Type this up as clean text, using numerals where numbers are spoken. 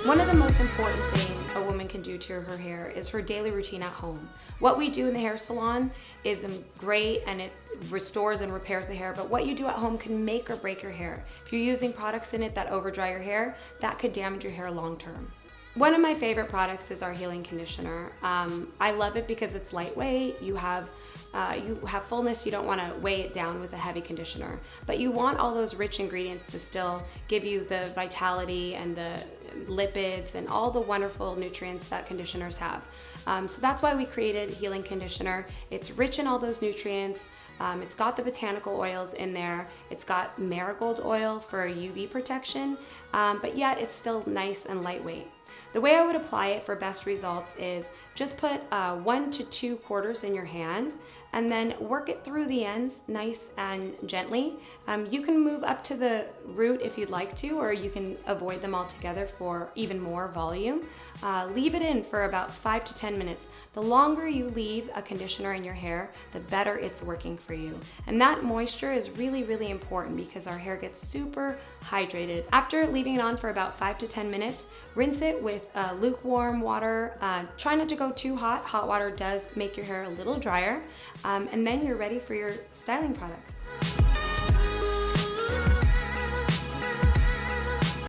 One of the most important things a woman can do to her hair is her daily routine at home. What we do in the hair salon is great and it restores and repairs the hair, but what you do at home can make or break your hair. If you're using products in it that over dry your hair, that could damage your hair long term. One of my favorite products is our healing conditioner. I love it because it's lightweight. You have fullness. You don't want to weigh it down with a heavy conditioner, but you want all those rich ingredients to still give you the vitality and the lipids and all the wonderful nutrients that conditioners have. So that's why we created healing conditioner. It's rich in all those nutrients. It's got the botanical oils in there. It's got marigold oil for UV protection, but yet it's still nice and lightweight. The way I would apply it for best results is just put 1 to 2 quarters in your hand and then work it through the ends nice and gently. You can move up to the root if you'd like to, or you can avoid them altogether for even more volume. Leave it in for about 5 to 10 minutes. The longer you leave a conditioner in your hair, the better it's working for you. And that moisture is really, really important because our hair gets super hydrated. After leaving it on for about 5 to 10 minutes, rinse it with lukewarm water. Try not to go too hot. Hot water does make your hair a little drier. And then you're ready for your styling products.